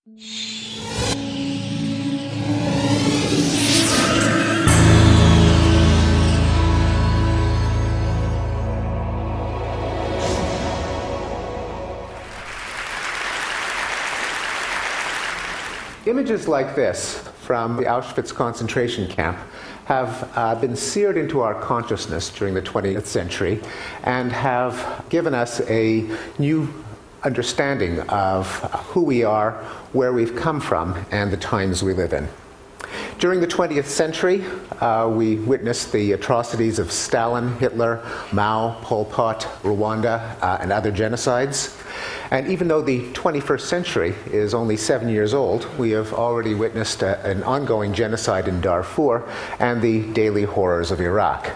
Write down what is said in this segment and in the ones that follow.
Images like this from the Auschwitz concentration camp have been seared into our consciousness during the 20th century and have given us a new understanding of who we are, where we've come from, and the times we live in. During the 20th century, we witnessed the atrocities of Stalin, Hitler, Mao, Pol Pot, Rwanda, and other genocides. And even though the 21st century is only 7 years old, we have already witnessed an ongoing genocide in Darfur and the daily horrors of Iraq.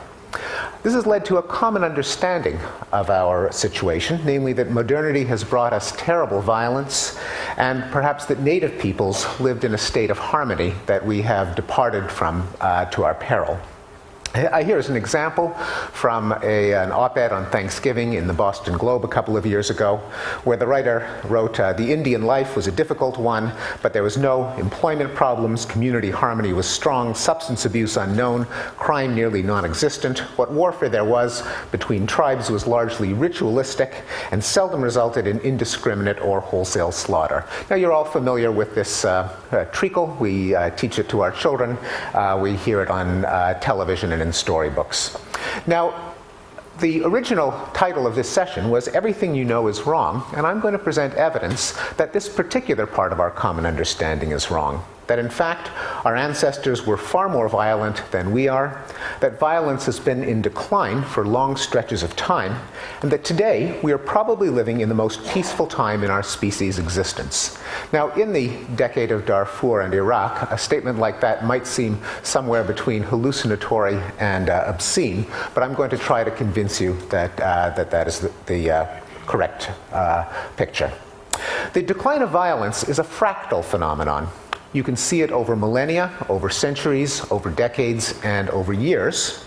This has led to a common understanding of our situation, namely that modernity has brought us terrible violence, and perhaps that native peoples lived in a state of harmony that we have departed from to our peril. Here's an example from an op-ed on Thanksgiving in the Boston Globe a couple of years ago, where the writer wrote, "The Indian life was a difficult one, but there was no employment problems, community harmony was strong, substance abuse unknown, crime nearly non-existent. What warfare there was between tribes was largely ritualistic and seldom resulted in indiscriminate or wholesale slaughter." Now, you're all familiar with this treacle. We teach it to our children. We hear it on television and in storybooks. Now, the original title of this session was "Everything You Know is Wrong," and I'm going to present evidence that this particular part of our common understanding is wrong. That in fact, our ancestors were far more violent than we are, that violence has been in decline for long stretches of time, and that today we are probably living in the most peaceful time in our species' existence. Now, in the decade of Darfur and Iraq, a statement like that might seem somewhere between hallucinatory and obscene, but I'm going to try to convince you that that is the correct picture. The decline of violence is a fractal phenomenon. You can see it over millennia, over centuries, over decades, and over years,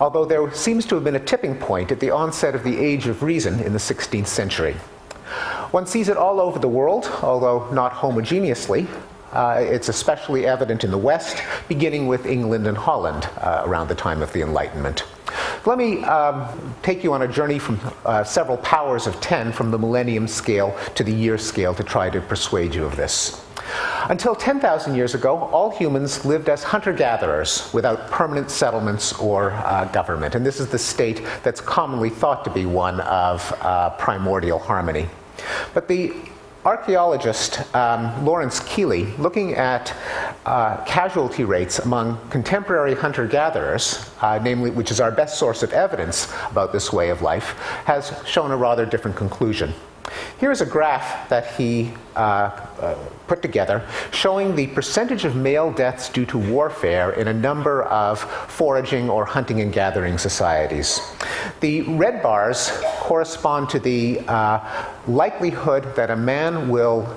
although there seems to have been a tipping point at the onset of the Age of Reason in the 16th century. One sees it all over the world, although not homogeneously. It's especially evident in the West, beginning with England and Holland around the time of the Enlightenment. Let me take you on a journey from several powers of 10 from the millennium scale to the year scale to try to persuade you of this. Until 10,000 years ago, all humans lived as hunter-gatherers without permanent settlements or government. And this is the state that's commonly thought to be one of primordial harmony. But the archaeologist Lawrence Keeley, looking at casualty rates among contemporary hunter-gatherers, namely, which is our best source of evidence about this way of life, has shown a rather different conclusion. Here's a graph that he put together showing the percentage of male deaths due to warfare in a number of foraging or hunting and gathering societies. The red bars correspond to the likelihood that a man will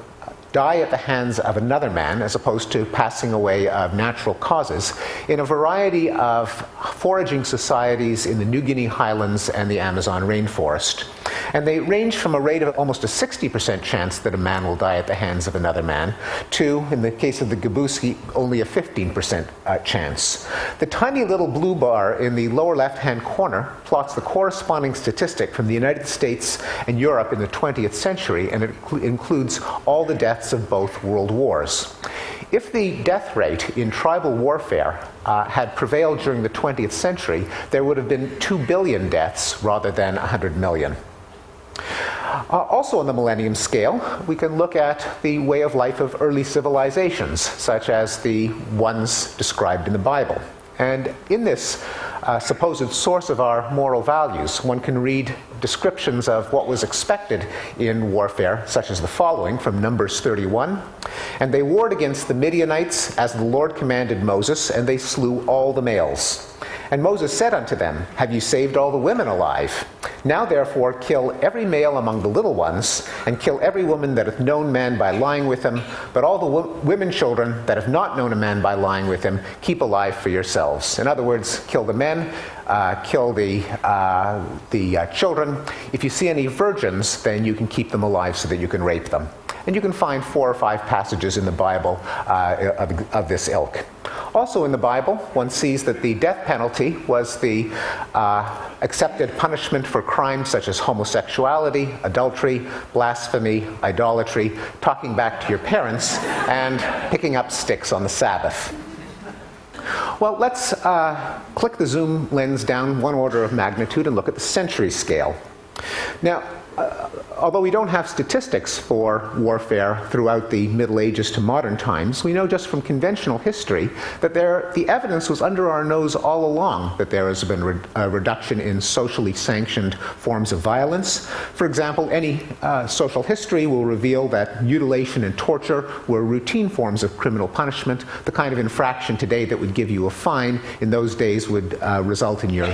die at the hands of another man, as opposed to passing away of natural causes, in a variety of foraging societies in the New Guinea highlands and the Amazon rainforest. And they range from a rate of almost a 60% chance that a man will die at the hands of another man to, in the case of the Gabuski, only a 15% chance. The tiny little blue bar in the lower left-hand corner plots the corresponding statistic from the United States and Europe in the 20th century, and it includes all the deaths of both world wars. If the death rate in tribal warfare had prevailed during the 20th century, there would have been 2 billion deaths rather than 100 million. Also on the millennium scale, we can look at the way of life of early civilizations, such as the ones described in the Bible. And in this supposed source of our moral values, one can read descriptions of what was expected in warfare, such as the following from Numbers 31. "And they warred against the Midianites as the Lord commanded Moses, and they slew all the males. And Moses said unto them, Have you saved all the women alive? Now therefore kill every male among the little ones, and kill every woman that hath known man by lying with him, but all the women children that have not known a man by lying with him, keep alive for yourselves." In other words, kill the men, kill the children. If you see any virgins, then you can keep them alive so that you can rape them. And you can find 4 or 5 passages in the Bible of this ilk. Also in the Bible, one sees that the death penalty was the accepted punishment for crimes such as homosexuality, adultery, blasphemy, idolatry, talking back to your parents, and picking up sticks on the Sabbath. Well, let's click the zoom lens down one order of magnitude and look at the century scale. Now, although we don't have statistics for warfare throughout the Middle Ages to modern times, we know just from conventional history that the evidence was under our nose all along that there has been a reduction in socially sanctioned forms of violence. For example, any social history will reveal that mutilation and torture were routine forms of criminal punishment. The kind of infraction today that would give you a fine in those days would result in your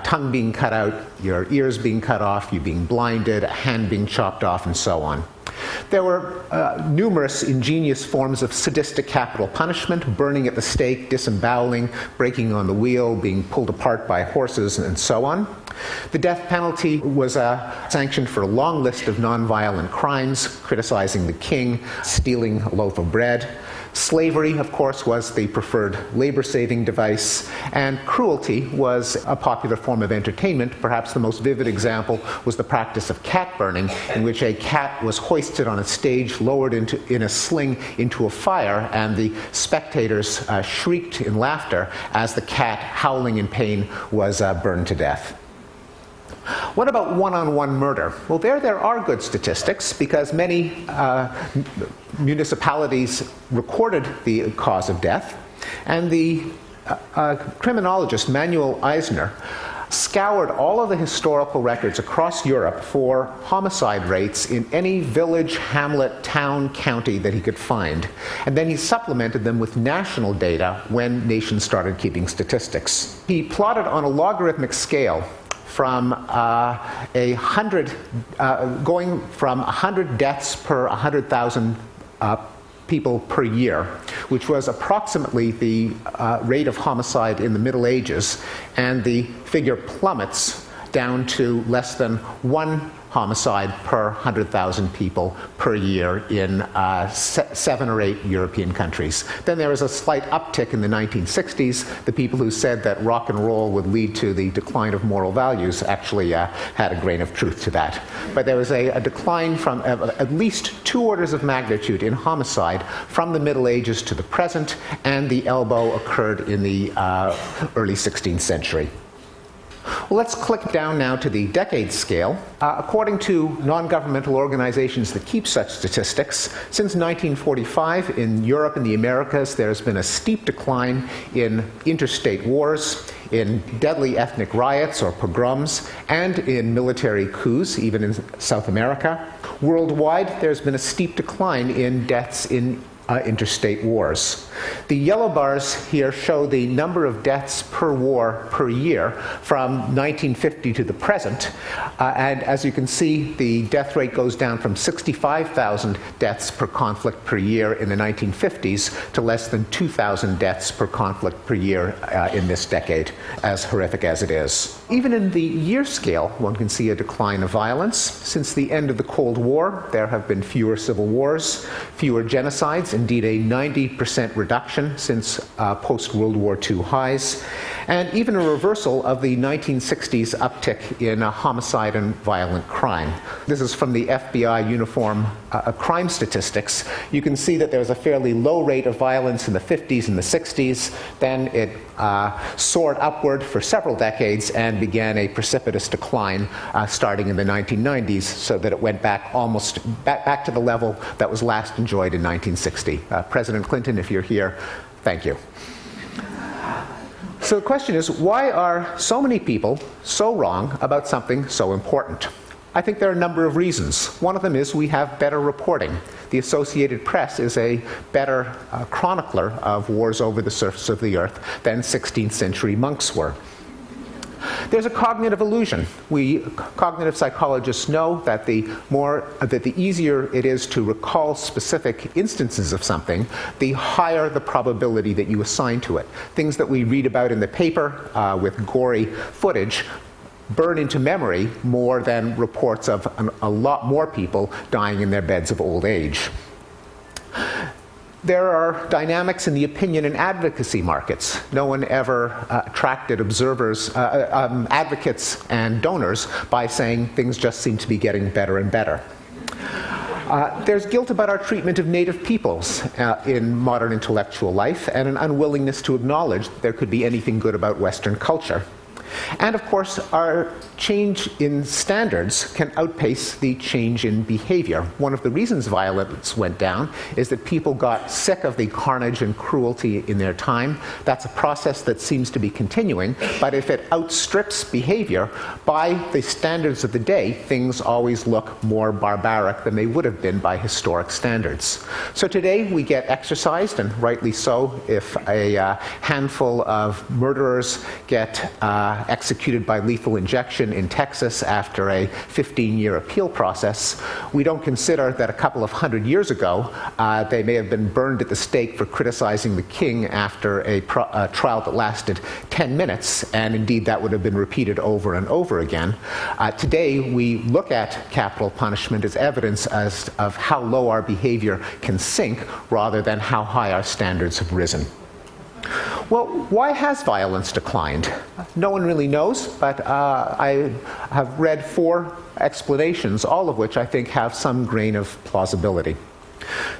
tongue being cut out, your ears being cut off, you being blinded, a hand being chopped off, and so on. There were numerous ingenious forms of sadistic capital punishment: burning at the stake, disemboweling, breaking on the wheel, being pulled apart by horses, and so on. The death penalty was sanctioned for a long list of nonviolent crimes: criticizing the king, stealing a loaf of bread. Slavery, of course, was the preferred labor-saving device, and cruelty was a popular form of entertainment. Perhaps the most vivid example was the practice of cat burning, in which a cat was hoisted on a stage, lowered in a sling into a fire, and the spectators shrieked in laughter as the cat, howling in pain, was burned to death. What about one-on-one murder? Well, there are good statistics, because many municipalities recorded the cause of death, and the criminologist Manuel Eisner scoured all of the historical records across Europe for homicide rates in any village, hamlet, town, county that he could find. And then he supplemented them with national data when nations started keeping statistics. He plotted on a logarithmic scale from going from 100 deaths per 100,000 people per year, which was approximately the rate of homicide in the Middle Ages, and the figure plummets down to less than 1 homicide per 100,000 people per year in 7 or 8 European countries. Then there was a slight uptick in the 1960s. The people who said that rock and roll would lead to the decline of moral values actually had a grain of truth to that. But there was a decline from at least 2 orders of magnitude in homicide from the Middle Ages to the present, and the elbow occurred in the early 16th century. Well, let's click down now to the decade scale. According to non-governmental organizations that keep such statistics, since 1945 in Europe and the Americas, there's been a steep decline in interstate wars, in deadly ethnic riots or pogroms, and in military coups, even in South America. Worldwide, there's been a steep decline in deaths in interstate wars. The yellow bars here show the number of deaths per war per year from 1950 to the present. And as you can see, the death rate goes down from 65,000 deaths per conflict per year in the 1950s to less than 2,000 deaths per conflict per year in this decade, as horrific as it is. Even in the year scale, one can see a decline of violence. Since the end of the Cold War, there have been fewer civil wars, fewer genocides, indeed a 90% reduction since post-World War II highs, and even a reversal of the 1960s uptick in homicide and violent crime. This is from the FBI uniform crime statistics. You can see that there was a fairly low rate of violence in the 50s and the 60s. Then it soared upward for several decades and began a precipitous decline starting in the 1990s, so that it went back almost back to the level that was last enjoyed in 1960. President Clinton, if you're here, thank you. So the question is, why are so many people so wrong about something so important? I think there are a number of reasons. One of them is we have better reporting. The Associated Press is a better chronicler of wars over the surface of the earth than 16th century monks were. There's a cognitive illusion. We cognitive psychologists know that the easier it is to recall specific instances of something, the higher the probability that you assign to it. Things that we read about in the paper with gory footage burn into memory more than reports of a lot more people dying in their beds of old age. There are dynamics in the opinion and advocacy markets. No one ever attracted observers, advocates and donors by saying things just seem to be getting better and better. There's guilt about our treatment of native peoples in modern intellectual life, and an unwillingness to acknowledge that there could be anything good about Western culture. And of course, our change in standards can outpace the change in behavior. One of the reasons violence went down is that people got sick of the carnage and cruelty in their time. That's a process that seems to be continuing, but if it outstrips behavior, by the standards of the day, things always look more barbaric than they would have been by historic standards. So today we get exercised, and rightly so, if a handful of murderers get executed by lethal injection in Texas after a 15-year appeal process. We don't consider that a couple of hundred years ago they may have been burned at the stake for criticizing the king after a trial that lasted 10 minutes, and indeed that would have been repeated over and over again. Today we look at capital punishment as evidence of how low our behavior can sink rather than how high our standards have risen. Well, why has violence declined? No one really knows, but I have read 4 explanations, all of which I think have some grain of plausibility.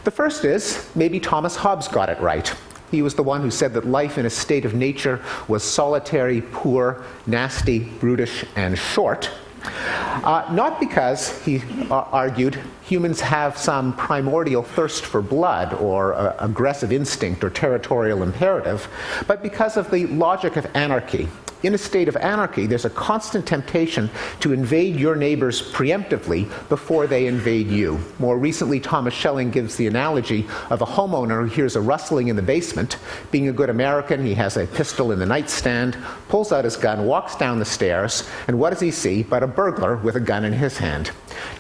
The first is, maybe Thomas Hobbes got it right. He was the one who said that life in a state of nature was solitary, poor, nasty, brutish, and short. Not because, he argued, humans have some primordial thirst for blood or aggressive instinct or territorial imperative, but because of the logic of anarchy. In a state of anarchy, there's a constant temptation to invade your neighbors preemptively before they invade you. More recently, Thomas Schelling gives the analogy of a homeowner who hears a rustling in the basement. Being a good American, he has a pistol in the nightstand, pulls out his gun, walks down the stairs, and what does he see but a burglar with a gun in his hand?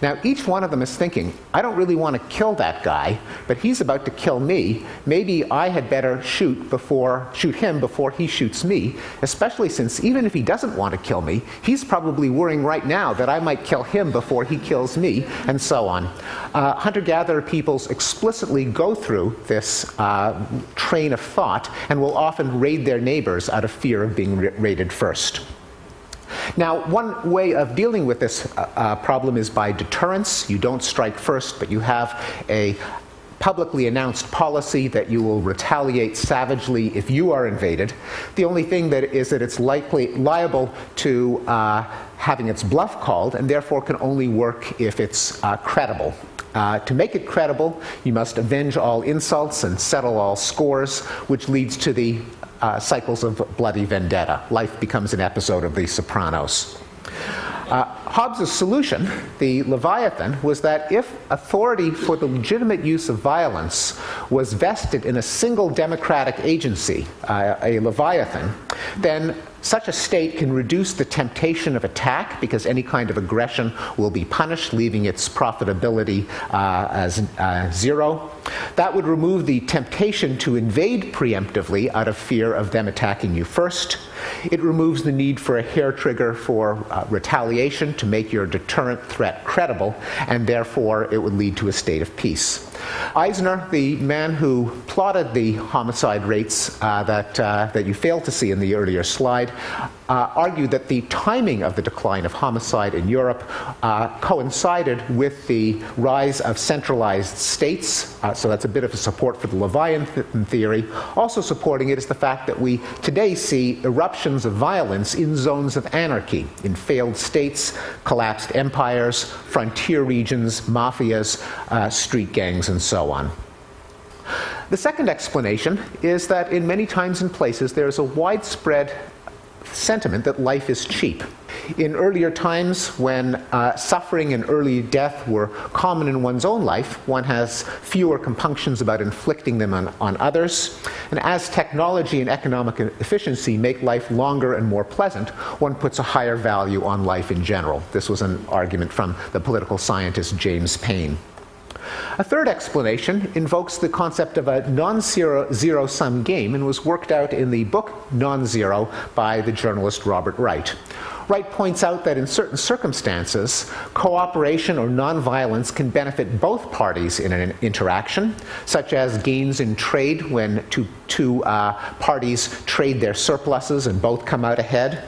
Now, each one of them is thinking, I don't really want to kill that guy, but he's about to kill me. Maybe I had better shoot him before he shoots me, especially since even if he doesn't want to kill me, he's probably worrying right now that I might kill him before he kills me, and so on. Hunter-gatherer peoples explicitly go through this train of thought and will often raid their neighbors out of fear of being raided first. Now, one way of dealing with this problem is by deterrence. You don't strike first, but you have a publicly announced policy that you will retaliate savagely if you are invaded. The only thing that is that it's liable to having its bluff called, and therefore can only work if it's credible. To make it credible, you must avenge all insults and settle all scores, which leads to the cycles of bloody vendetta. Life becomes an episode of The Sopranos. Hobbes' solution, the Leviathan, was that if authority for the legitimate use of violence was vested in a single democratic agency, a Leviathan, then such a state can reduce the temptation of attack because any kind of aggression will be punished, leaving its profitability as zero. That would remove the temptation to invade preemptively out of fear of them attacking you first. It removes the need for a hair trigger for retaliation to make your deterrent threat credible, and therefore it would lead to a state of peace. Eisner, the man who plotted the homicide rates that you failed to see in the earlier slide, argued that the timing of the decline of homicide in Europe coincided with the rise of centralized states. So that's a bit of a support for the Leviathan theory. Also supporting it is the fact that we today see eruptions of violence in zones of anarchy, in failed states, collapsed empires, frontier regions, mafias, street gangs, and so on. The second explanation is that in many times and places there is a widespread sentiment that life is cheap. In earlier times, when suffering and early death were common in one's own life, one has fewer compunctions about inflicting them on others. And as technology and economic efficiency make life longer and more pleasant, one puts a higher value on life in general. This was an argument from the political scientist James Paine. A third explanation invokes the concept of a non-zero-sum game and was worked out in the book Non-Zero by the journalist Robert Wright. Wright points out that in certain circumstances, cooperation or nonviolence can benefit both parties in an interaction, such as gains in trade when two parties trade their surpluses and both come out ahead,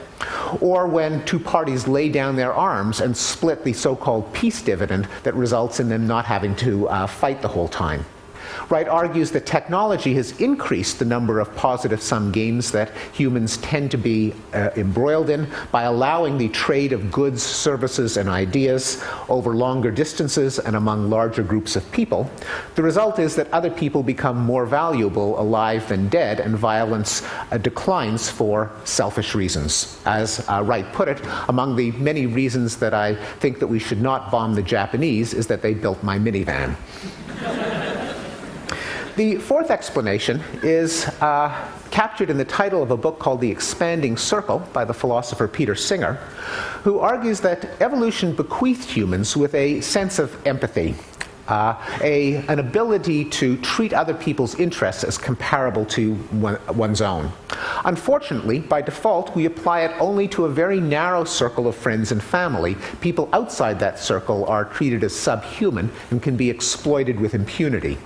or when two parties lay down their arms and split the so-called peace dividend that results in them not having to fight the whole time. Wright argues that technology has increased the number of positive-sum games that humans tend to be embroiled in by allowing the trade of goods, services, and ideas over longer distances and among larger groups of people. The result is that other people become more valuable alive than dead, and violence declines for selfish reasons. As Wright put it, among the many reasons that I think that we should not bomb the Japanese is that they built my minivan. The fourth explanation is captured in the title of a book called The Expanding Circle by the philosopher Peter Singer, who argues that evolution bequeathed humans with a sense of empathy, an ability to treat other people's interests as comparable to one's own. Unfortunately, by default, we apply it only to a very narrow circle of friends and family. People outside that circle are treated as subhuman and can be exploited with impunity.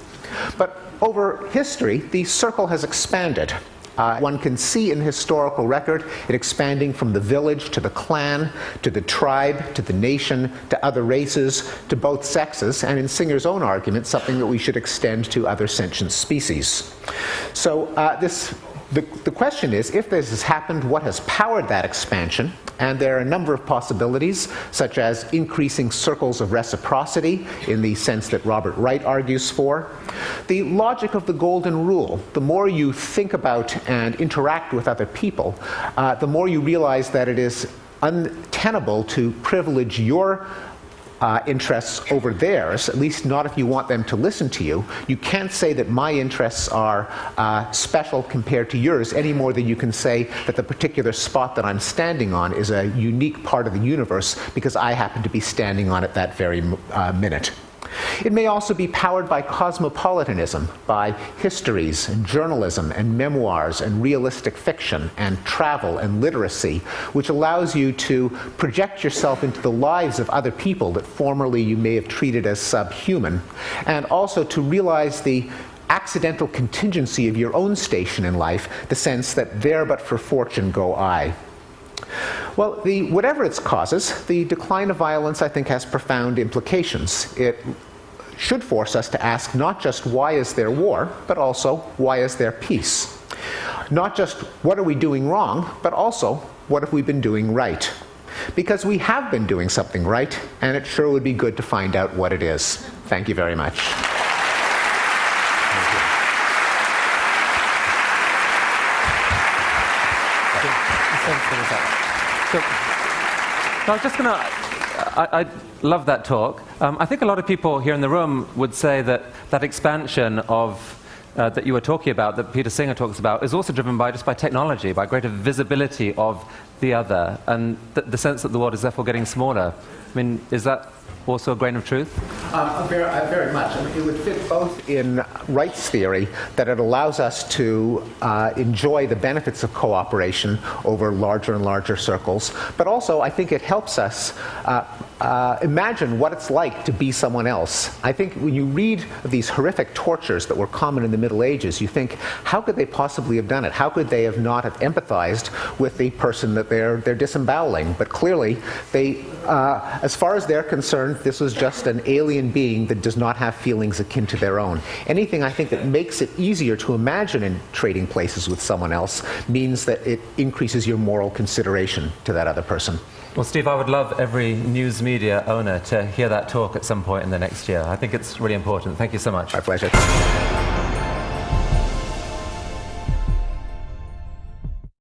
But over history, the circle has expanded. One can see in the historical record it expanding from the village to the clan, to the tribe, to the nation, to other races, to both sexes, and in Singer's own argument, something that we should extend to other sentient species. So the question is, if this has happened, what has powered that expansion? And there are a number of possibilities, such as increasing circles of reciprocity in the sense that Robert Wright argues for. The logic of the golden rule: the more you think about and interact with other people, the more you realize that it is untenable to privilege your interests over theirs, at least not if you want them to listen to you. You can't say that my interests are special compared to yours any more than you can say that the particular spot that I'm standing on is a unique part of the universe because I happen to be standing on it that very minute. It may also be powered by cosmopolitanism, by histories and journalism and memoirs and realistic fiction and travel and literacy, which allows you to project yourself into the lives of other people that formerly you may have treated as subhuman, and also to realize the accidental contingency of your own station in life, the sense that there but for fortune go I. Well, whatever its causes, the decline of violence, I think, has profound implications. It should force us to ask not just why is there war, but also why is there peace? Not just what are we doing wrong, but also what have we been doing right? Because we have been doing something right, and it sure would be good to find out what it is. Thank you very much. So I was just going to, I love that talk. I think a lot of people here in the room would say that that expansion of that you were talking about, that Peter Singer talks about, is also driven by just by technology, by greater visibility of the other, and the sense that the world is therefore getting smaller. I mean, is that also a grain of truth? Very much. I mean, it would fit both in Wright's theory that it allows us to enjoy the benefits of cooperation over larger and larger circles, but also I think it helps us imagine what it's like to be someone else. I think when you read these horrific tortures that were common in the Middle Ages, you think, how could they possibly have done it? How could they have not have empathized with the person that they're disemboweling? But clearly, they, as far as they're concerned, this was just an alien being that does not have feelings akin to their own. Anything, I think, that makes it easier to imagine in trading places with someone else means that it increases your moral consideration to that other person. Well, Steve, I would love every news media owner to hear that talk at some point in the next year. I think it's really important. Thank you so much. My pleasure.